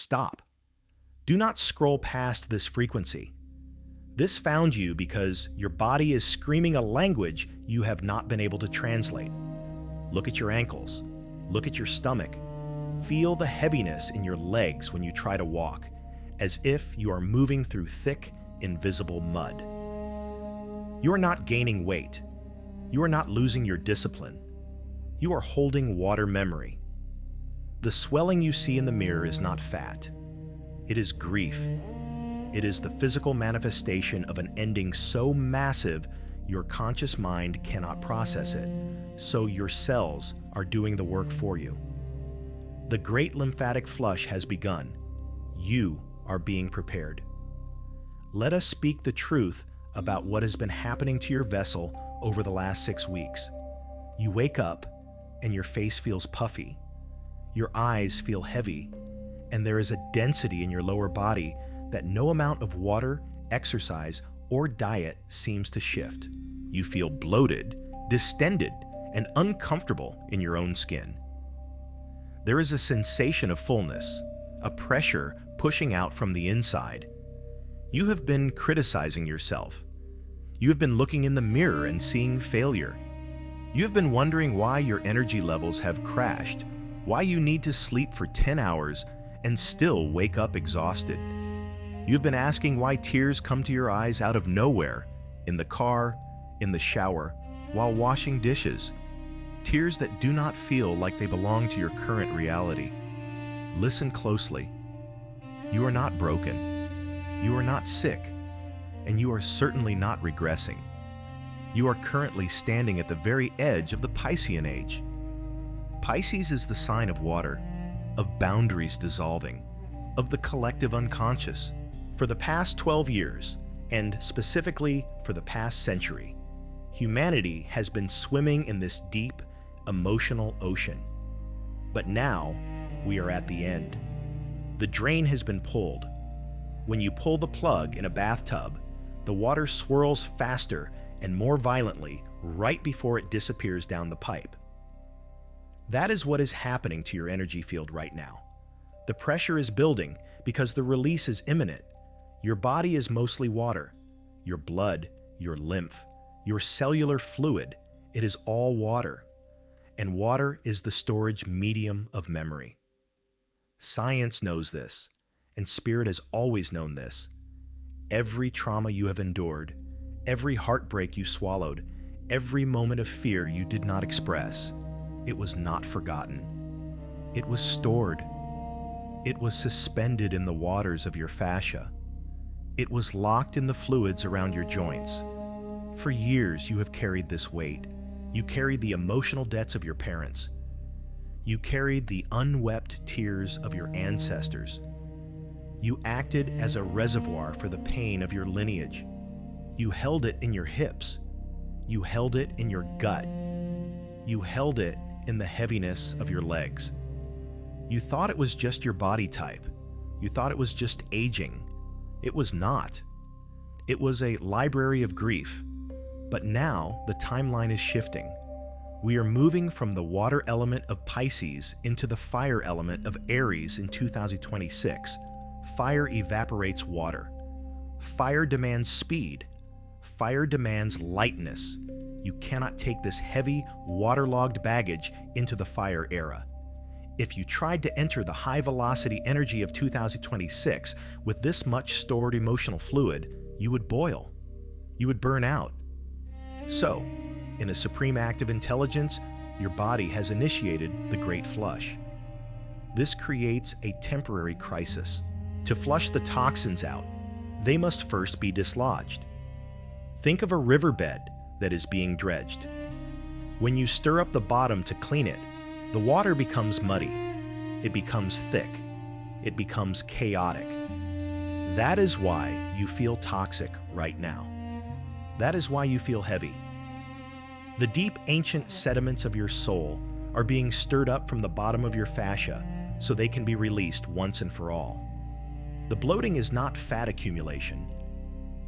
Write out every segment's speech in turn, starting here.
Stop. Do not scroll past this frequency. This found you because your body is screaming a language you have not been able to translate. Look at your ankles. Look at your stomach. Feel the heaviness in your legs when you try to walk, as if you are moving through thick, invisible mud. You are not gaining weight. You are not losing your discipline. You are holding water memory. The swelling you see in the mirror is not fat. It is grief. It is the physical manifestation of an ending so massive your conscious mind cannot process it, so your cells are doing the work for you. The Great Lymphatic Flush has begun. You are being prepared. Let us speak the truth about what has been happening to your vessel over the last 6 weeks. You wake up and your face feels puffy. Your eyes feel heavy, and there is a density in your lower body that no amount of water, exercise, or diet seems to shift. You feel bloated, distended, and uncomfortable in your own skin. There is a sensation of fullness, a pressure pushing out from the inside. You have been criticizing yourself. You have been looking in the mirror and seeing failure. You have been wondering why your energy levels have crashed, why you need to sleep for 10 hours and still wake up exhausted. You've been asking why tears come to your eyes out of nowhere, in the car, in the shower, while washing dishes. Tears that do not feel like they belong to your current reality. Listen closely. You are not broken. You are not sick. And you are certainly not regressing. You are currently standing at the very edge of the Piscean age. Pisces is the sign of water, of boundaries dissolving, of the collective unconscious. For the past 12 years, and specifically for the past century, humanity has been swimming in this deep, emotional ocean. But now, we are at the end. The drain has been pulled. When you pull the plug in a bathtub, the water swirls faster and more violently right before it disappears down the pipe. That is what is happening to your energy field right now. The pressure is building because the release is imminent. Your body is mostly water. Your blood, your lymph, your cellular fluid, it is all water. And water is the storage medium of memory. Science knows this, and spirit has always known this. Every trauma you have endured, every heartbreak you swallowed, every moment of fear you did not express, it was not forgotten. It was stored. It was suspended in the waters of your fascia. It was locked in the fluids around your joints. For years, you have carried this weight. You carried the emotional debts of your parents. You carried the unwept tears of your ancestors. You acted as a reservoir for the pain of your lineage. You held it in your hips. You held it in your gut. You held it in the heaviness of your legs. You thought it was just your body type. You thought it was just aging. It was not. It was a library of grief. But now the timeline is shifting. We are moving from the water element of Pisces into the fire element of Aries in 2026. Fire evaporates water. Fire demands speed. Fire demands lightness. You cannot take this heavy, waterlogged baggage into the fire era. If you tried to enter the high-velocity energy of 2026 with this much stored emotional fluid, you would boil. You would burn out. So, in a supreme act of intelligence, your body has initiated the Great Flush. This creates a temporary crisis. To flush the toxins out, they must first be dislodged. Think of a riverbed that is being dredged. When you stir up the bottom to clean it, the water becomes muddy. It becomes thick. It becomes chaotic. That is why you feel toxic right now. That is why you feel heavy. The deep ancient sediments of your soul are being stirred up from the bottom of your fascia so they can be released once and for all. The bloating is not fat accumulation.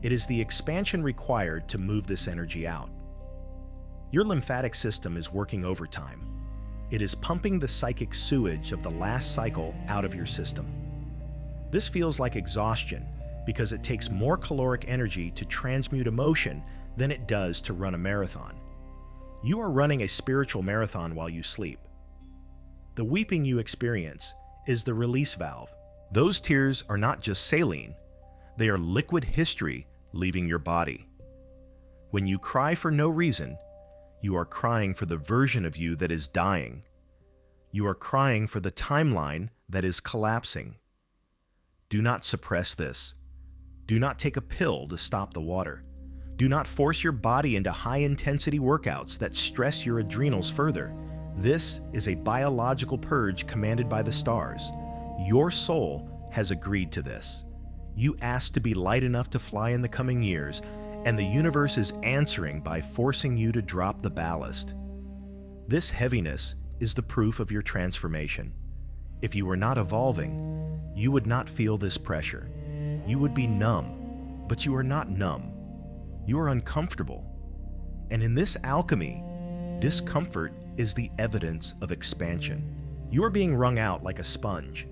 It is the expansion required to move this energy out. Your lymphatic system is working overtime. It is pumping the psychic sewage of the last cycle out of your system. This feels like exhaustion because it takes more caloric energy to transmute emotion than it does to run a marathon. You are running a spiritual marathon while you sleep. The weeping you experience is the release valve. Those tears are not just saline, they are liquid history leaving your body. When you cry for no reason, you are crying for the version of you that is dying. You are crying for the timeline that is collapsing. Do not suppress this. Do not take a pill to stop the water. Do not force your body into high-intensity workouts that stress your adrenals further. This is a biological purge commanded by the stars. Your soul has agreed to this. You asked to be light enough to fly in the coming years, and the universe is answering by forcing you to drop the ballast. This heaviness is the proof of your transformation. If you were not evolving, you would not feel this pressure. You would be numb, but you are not numb. You are uncomfortable. And in this alchemy, discomfort is the evidence of expansion. You are being wrung out like a sponge,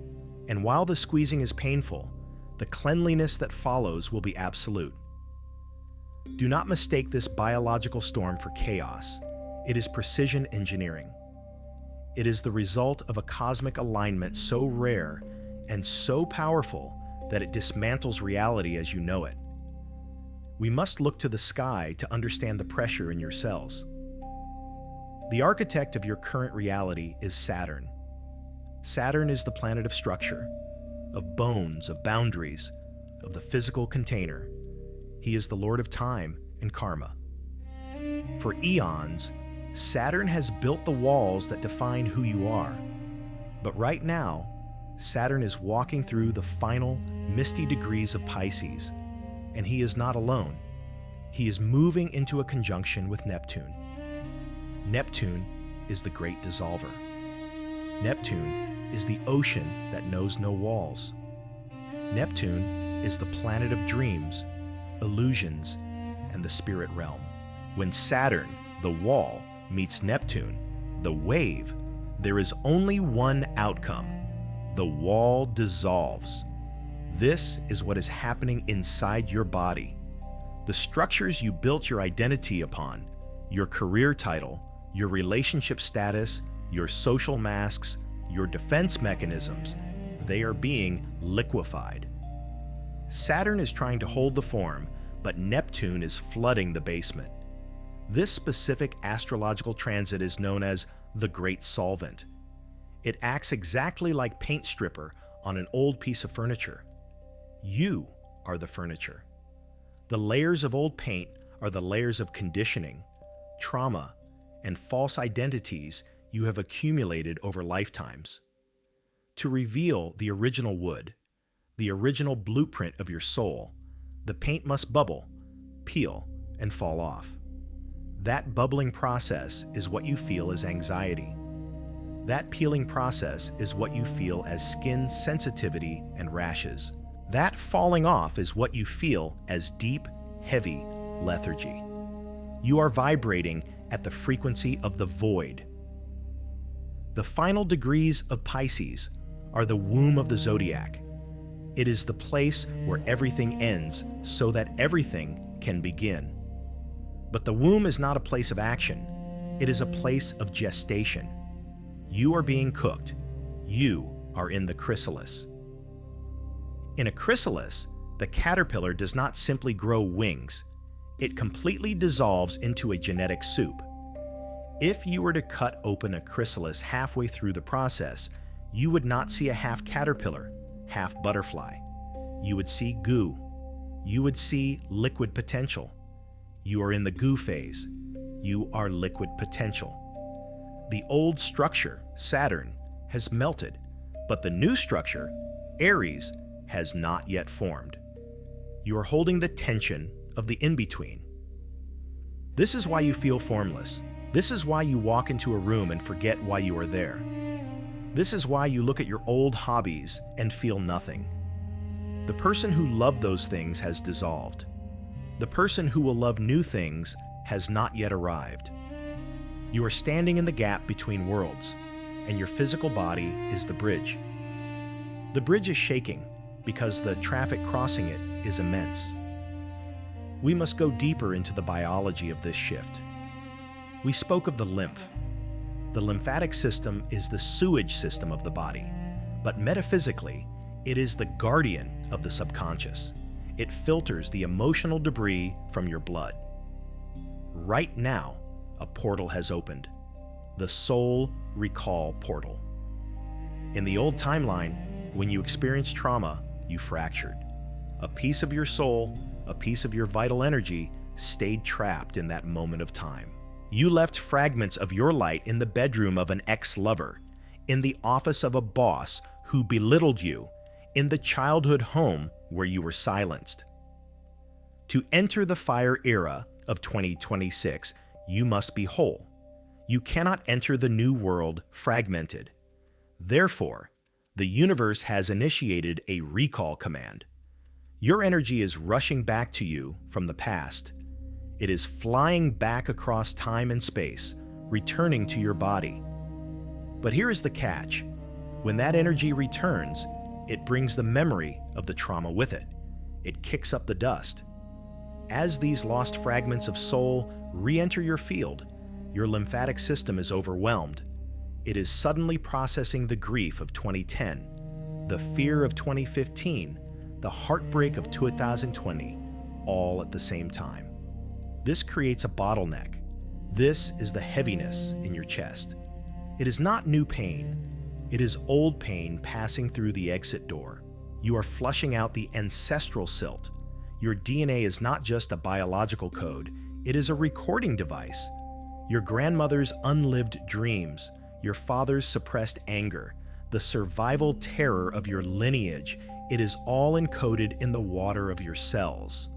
and while the squeezing is painful, the cleanliness that follows will be absolute. Do not mistake this biological storm for chaos. It is precision engineering. It is the result of a cosmic alignment so rare and so powerful that it dismantles reality as you know it. We must look to the sky to understand the pressure in your cells. The architect of your current reality is Saturn. Saturn is the planet of structure, of bones, of boundaries, of the physical container. He is the lord of time and karma. For eons, Saturn has built the walls that define who you are. But right now, Saturn is walking through the final misty degrees of Pisces, and he is not alone. He is moving into a conjunction with Neptune. Neptune is the great dissolver. Neptune is the ocean that knows no walls. Neptune is the planet of dreams, illusions, and the spirit realm. When Saturn, the wall, meets Neptune, the wave, there is only one outcome. The wall dissolves. This is what is happening inside your body. The structures you built your identity upon, your career title, your relationship status, your social masks, your defense mechanisms, they are being liquefied. Saturn is trying to hold the form, but Neptune is flooding the basement. This specific astrological transit is known as the Great Solvent. It acts exactly like paint stripper on an old piece of furniture. You are the furniture. The layers of old paint are the layers of conditioning, trauma, and false identities you have accumulated over lifetimes. To reveal the original wood, the original blueprint of your soul, the paint must bubble, peel, and fall off. That bubbling process is what you feel as anxiety. That peeling process is what you feel as skin sensitivity and rashes. That falling off is what you feel as deep, heavy lethargy. You are vibrating at the frequency of the void. The final degrees of Pisces are the womb of the zodiac. It is the place where everything ends so that everything can begin. But the womb is not a place of action. It is a place of gestation. You are being cooked. You are in the chrysalis. In a chrysalis, the caterpillar does not simply grow wings. It completely dissolves into a genetic soup. If you were to cut open a chrysalis halfway through the process, you would not see a half caterpillar, half butterfly. You would see goo. You would see liquid potential. You are in the goo phase. You are liquid potential. The old structure, Saturn, has melted, but the new structure, Aries, has not yet formed. You are holding the tension of the in-between. This is why you feel formless. This is why you walk into a room and forget why you are there. This is why you look at your old hobbies and feel nothing. The person who loved those things has dissolved. The person who will love new things has not yet arrived. You are standing in the gap between worlds, and your physical body is the bridge. The bridge is shaking, because the traffic crossing it is immense. We must go deeper into the biology of this shift. We spoke of the lymph. The lymphatic system is the sewage system of the body, but metaphysically, it is the guardian of the subconscious. It filters the emotional debris from your blood. Right now, a portal has opened. The soul recall portal. In the old timeline, when you experienced trauma, you fractured. A piece of your soul, a piece of your vital energy, stayed trapped in that moment of time. You left fragments of your light in the bedroom of an ex-lover, in the office of a boss who belittled you, in the childhood home where you were silenced. To enter the fire era of 2026, you must be whole. You cannot enter the new world fragmented. Therefore, the universe has initiated a recall command. Your energy is rushing back to you from the past. It is flying back across time and space, returning to your body. But here is the catch. When that energy returns, it brings the memory of the trauma with it. It kicks up the dust. As these lost fragments of soul re-enter your field, your lymphatic system is overwhelmed. It is suddenly processing the grief of 2010, the fear of 2015, the heartbreak of 2020, all at the same time. This creates a bottleneck. This is the heaviness in your chest. It is not new pain. It is old pain passing through the exit door. You are flushing out the ancestral silt. Your DNA is not just a biological code, it is a recording device. Your grandmother's unlived dreams, your father's suppressed anger, the survival terror of your lineage, it is all encoded in the water of your cells.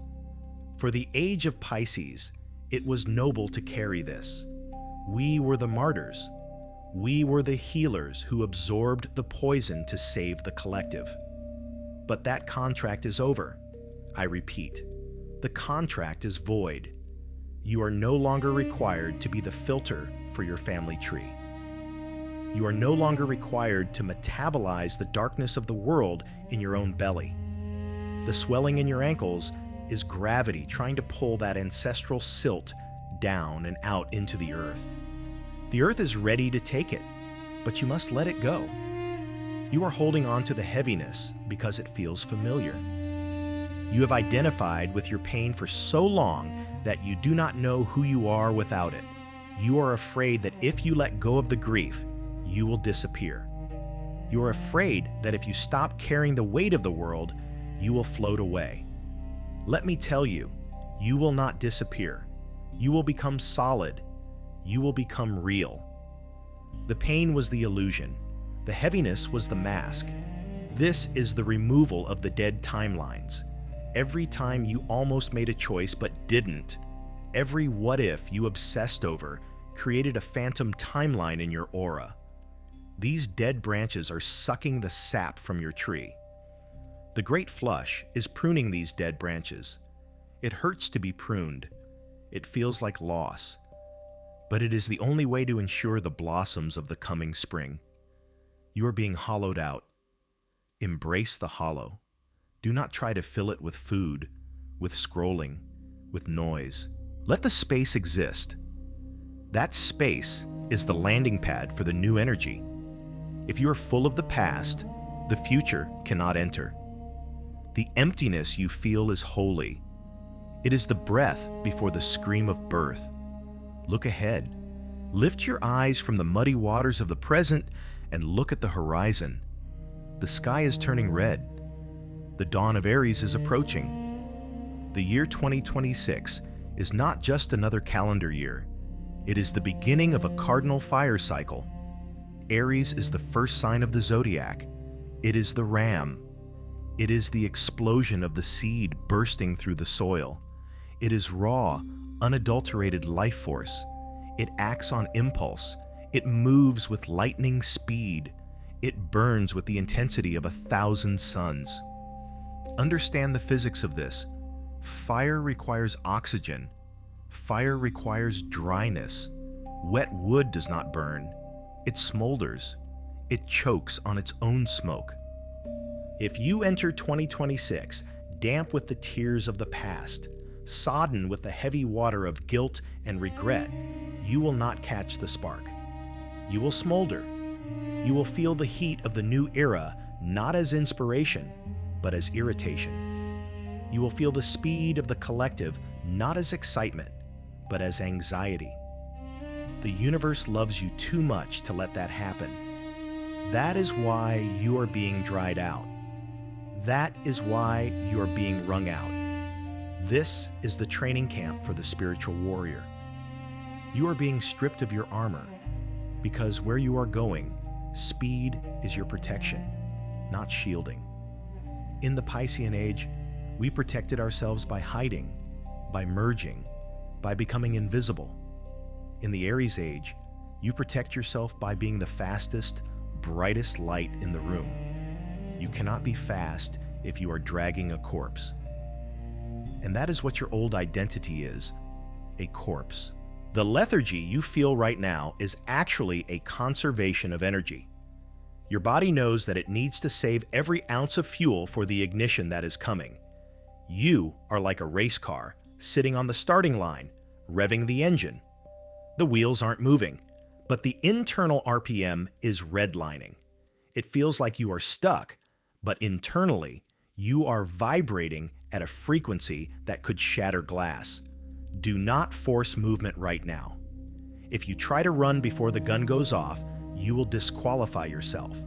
For the Age of Pisces, it was noble to carry this. We were the martyrs. We were the healers who absorbed the poison to save the collective. But that contract is over. I repeat, the contract is void. You are no longer required to be the filter for your family tree. You are no longer required to metabolize the darkness of the world in your own belly. The swelling in your ankles is gravity trying to pull that ancestral silt down and out into the earth. The earth is ready to take it, but you must let it go. You are holding on to the heaviness because it feels familiar. You have identified with your pain for so long that you do not know who you are without it. You are afraid that if you let go of the grief, you will disappear. You are afraid that if you stop carrying the weight of the world, you will float away. Let me tell you, you will not disappear. You will become solid. You will become real. The pain was the illusion. The heaviness was the mask. This is the removal of the dead timelines. Every time you almost made a choice but didn't, every what if you obsessed over created a phantom timeline in your aura. These dead branches are sucking the sap from your tree. The Great Flush is pruning these dead branches. It hurts to be pruned. It feels like loss. But it is the only way to ensure the blossoms of the coming spring. You are being hollowed out. Embrace the hollow. Do not try to fill it with food, with scrolling, with noise. Let the space exist. That space is the landing pad for the new energy. If you are full of the past, the future cannot enter. The emptiness you feel is holy. It is the breath before the scream of birth. Look ahead. Lift your eyes from the muddy waters of the present and look at the horizon. The sky is turning red. The dawn of Aries is approaching. The year 2026 is not just another calendar year. It is the beginning of a cardinal fire cycle. Aries is the first sign of the zodiac. It is the ram. It is the explosion of the seed bursting through the soil. It is raw, unadulterated life force. It acts on impulse. It moves with lightning speed. It burns with the intensity of 1,000 suns. Understand the physics of this. Fire requires oxygen. Fire requires dryness. Wet wood does not burn. It smolders. It chokes on its own smoke. If you enter 2026 damp with the tears of the past, sodden with the heavy water of guilt and regret, you will not catch the spark. You will smolder. You will feel the heat of the new era not as inspiration, but as irritation. You will feel the speed of the collective not as excitement, but as anxiety. The universe loves you too much to let that happen. That is why you are being dried out. That is why you are being wrung out. This is the training camp for the spiritual warrior. You are being stripped of your armor, because where you are going, speed is your protection, not shielding. In the Piscean age, we protected ourselves by hiding, by merging, by becoming invisible. In the Aries age, you protect yourself by being the fastest, brightest light in the room. You cannot be fast if you are dragging a corpse. And that is what your old identity is, a corpse. The lethargy you feel right now is actually a conservation of energy. Your body knows that it needs to save every ounce of fuel for the ignition that is coming. You are like a race car, sitting on the starting line, revving the engine. The wheels aren't moving, but the internal RPM is redlining. It feels like you are stuck, but internally, you are vibrating at a frequency that could shatter glass. Do not force movement right now. If you try to run before the gun goes off, you will disqualify yourself.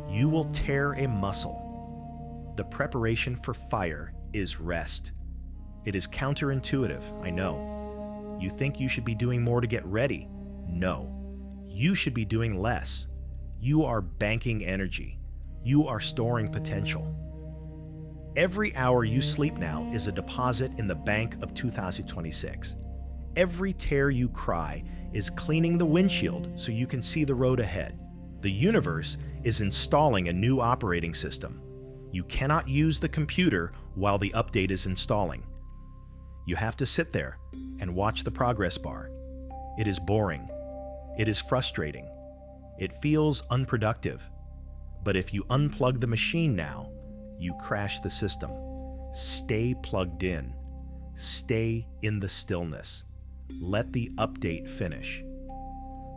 You will tear a muscle. The preparation for fire is rest. It is counterintuitive, I know. You think you should be doing more to get ready. No, you should be doing less. You are banking energy. You are storing potential. Every hour you sleep now is a deposit in the bank of 2026. Every tear you cry is cleaning the windshield so you can see the road ahead. The universe is installing a new operating system. You cannot use the computer while the update is installing. You have to sit there and watch the progress bar. It is boring. It is frustrating. It feels unproductive. But if you unplug the machine now, you crash the system. Stay plugged in. Stay in the stillness. Let the update finish.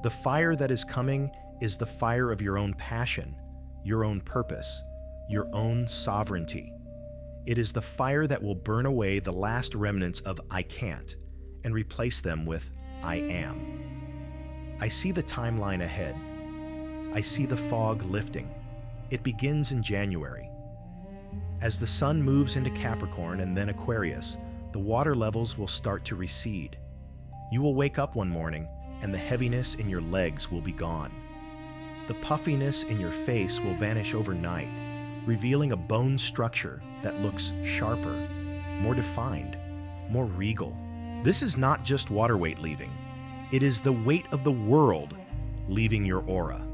The fire that is coming is the fire of your own passion, your own purpose, your own sovereignty. It is the fire that will burn away the last remnants of I can't and replace them with I am. I see the timeline ahead. I see the fog lifting. It begins in January. As the sun moves into Capricorn and then Aquarius, the water levels will start to recede. You will wake up one morning and the heaviness in your legs will be gone. The puffiness in your face will vanish overnight, revealing a bone structure that looks sharper, more defined, more regal. This is not just water weight leaving. It is the weight of the world leaving your aura.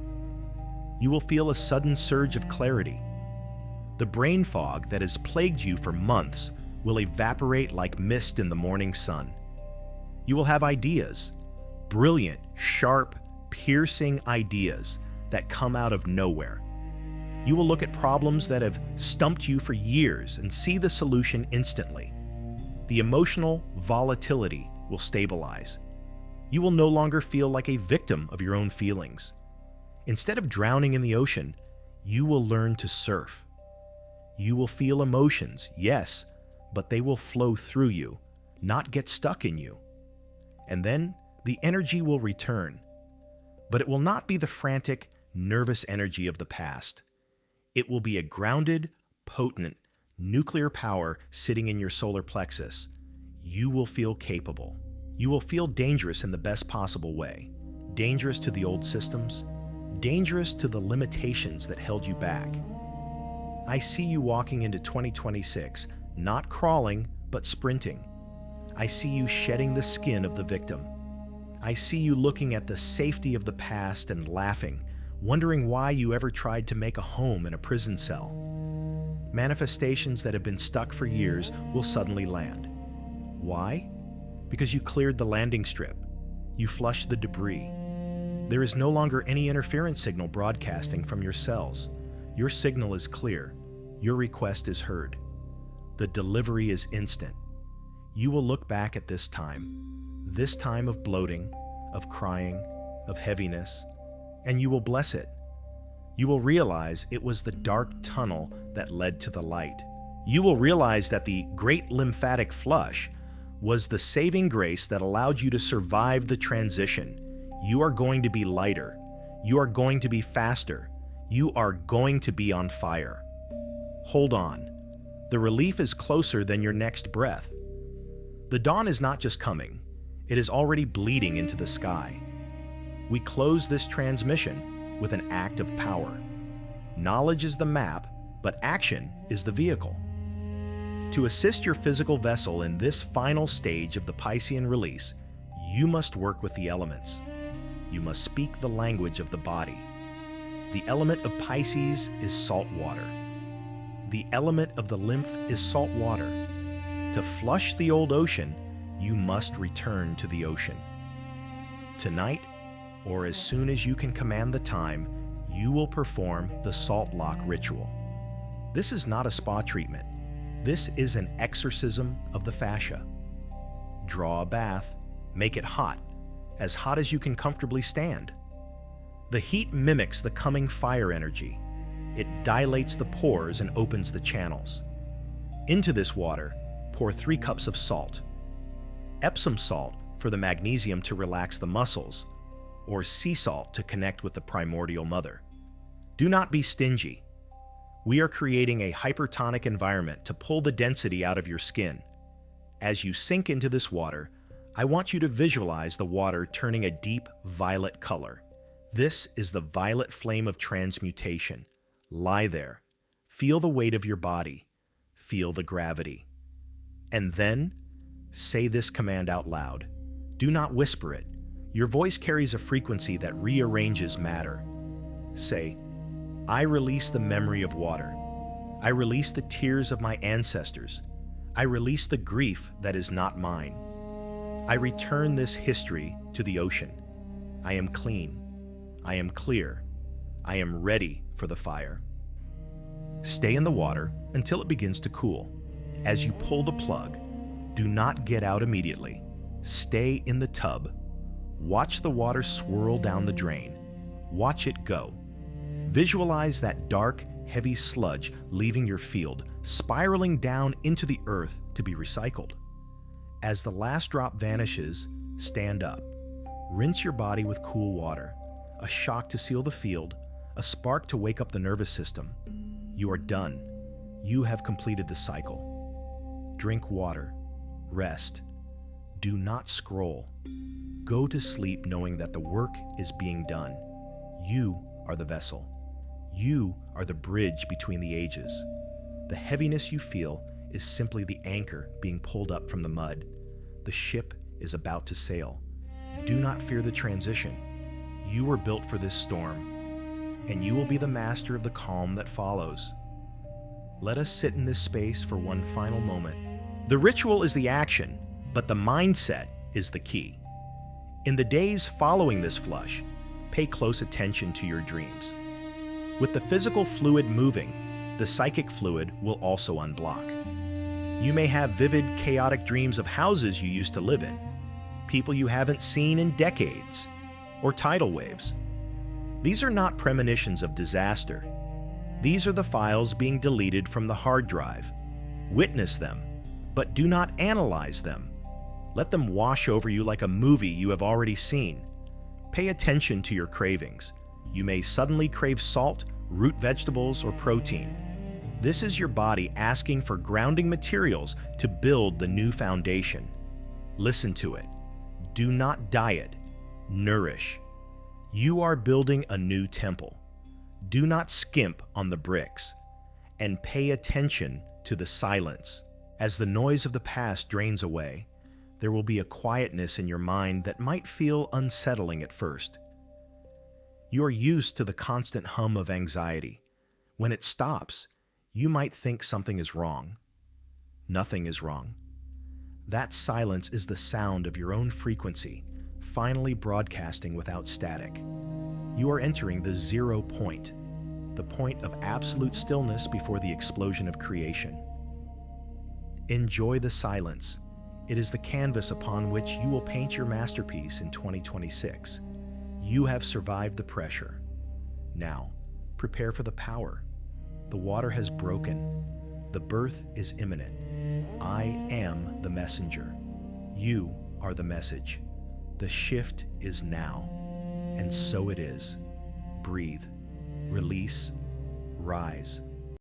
You will feel a sudden surge of clarity. The brain fog that has plagued you for months will evaporate like mist in the morning sun. You will have ideas, brilliant, sharp, piercing ideas that come out of nowhere. You will look at problems that have stumped you for years and see the solution instantly. The emotional volatility will stabilize. You will no longer feel like a victim of your own feelings. Instead of drowning in the ocean, you will learn to surf. You will feel emotions, yes, but they will flow through you, not get stuck in you. And then the energy will return. But it will not be the frantic, nervous energy of the past. It will be a grounded, potent, nuclear power sitting in your solar plexus. You will feel capable. You will feel dangerous in the best possible way. Dangerous to the old systems, dangerous to the limitations that held you back. I see you walking into 2026, not crawling, but sprinting. I see you shedding the skin of the victim. I see you looking at the safety of the past and laughing, wondering why you ever tried to make a home in a prison cell. Manifestations that have been stuck for years will suddenly land. Why? Because you cleared the landing strip. You flushed the debris. There is no longer any interference signal broadcasting from your cells. Your signal is clear. Your request is heard. The delivery is instant. You will look back at this time of bloating, of crying, of heaviness, and you will bless it. You will realize it was the dark tunnel that led to the light. You will realize that the Great Lymphatic Flush was the saving grace that allowed you to survive the transition. You are going to be lighter. You are going to be faster. You are going to be on fire. Hold on. The relief is closer than your next breath. The dawn is not just coming, it is already bleeding into the sky. We close this transmission with an act of power. Knowledge is the map, but action is the vehicle. To assist your physical vessel in this final stage of the Piscean release, you must work with the elements. You must speak the language of the body. The element of Pisces is salt water. The element of the lymph is salt water. To flush the old ocean, you must return to the ocean. Tonight, or as soon as you can command the time, you will perform the salt lock ritual. This is not a spa treatment. This is an exorcism of the fascia. Draw a bath, make it hot as you can comfortably stand. The heat mimics the coming fire energy. It dilates the pores and opens the channels. Into this water, pour 3 cups of salt. Epsom salt for the magnesium to relax the muscles, or sea salt to connect with the primordial mother. Do not be stingy. We are creating a hypertonic environment to pull the density out of your skin. As you sink into this water, I want you to visualize the water turning a deep violet color. This is the violet flame of transmutation. Lie there. Feel the weight of your body. Feel the gravity. And then, say this command out loud. Do not whisper it. Your voice carries a frequency that rearranges matter. Say, I release the memory of water. I release the tears of my ancestors. I release the grief that is not mine. I return this history to the ocean. I am clean. I am clear. I am ready for the fire. Stay in the water until it begins to cool. As you pull the plug, do not get out immediately. Stay in the tub. Watch the water swirl down the drain. Watch it go. Visualize that dark, heavy sludge leaving your field, spiraling down into the earth to be recycled. As the last drop vanishes, stand up. Rinse your body with cool water. A shock to seal the field, a spark to wake up the nervous system. You are done. You have completed the cycle. Drink water. Rest. Do not scroll. Go to sleep knowing that the work is being done. You are the vessel. You are the bridge between the ages. The heaviness you feel is simply the anchor being pulled up from the mud. The ship is about to sail. Do not fear the transition. You were built for this storm, and you will be the master of the calm that follows. Let us sit in this space for one final moment. The ritual is the action, but the mindset is the key. In the days following this flush, pay close attention to your dreams. With the physical fluid moving, the psychic fluid will also unblock. You may have vivid, chaotic dreams of houses you used to live in, people you haven't seen in decades, or tidal waves. These are not premonitions of disaster. These are the files being deleted from the hard drive. Witness them, but do not analyze them. Let them wash over you like a movie you have already seen. Pay attention to your cravings. You may suddenly crave salt, root vegetables, or protein. This is your body asking for grounding materials to build the new foundation. Listen to it. Do not diet. Nourish. You are building a new temple. Do not skimp on the bricks. And pay attention to the silence. As the noise of the past drains away, there will be a quietness in your mind that might feel unsettling at first. You are used to the constant hum of anxiety. When it stops, you might think something is wrong. Nothing is wrong. That silence is the sound of your own frequency, finally broadcasting without static. You are entering the 0 point. the point of absolute stillness before the explosion of creation. Enjoy the silence. It is the canvas upon which you will paint your masterpiece in 2026. You have survived the pressure. Now, prepare for the power. The water has broken. The birth is imminent. I am the messenger. You are the message. The shift is now. And so it is. Breathe. Release. Rise.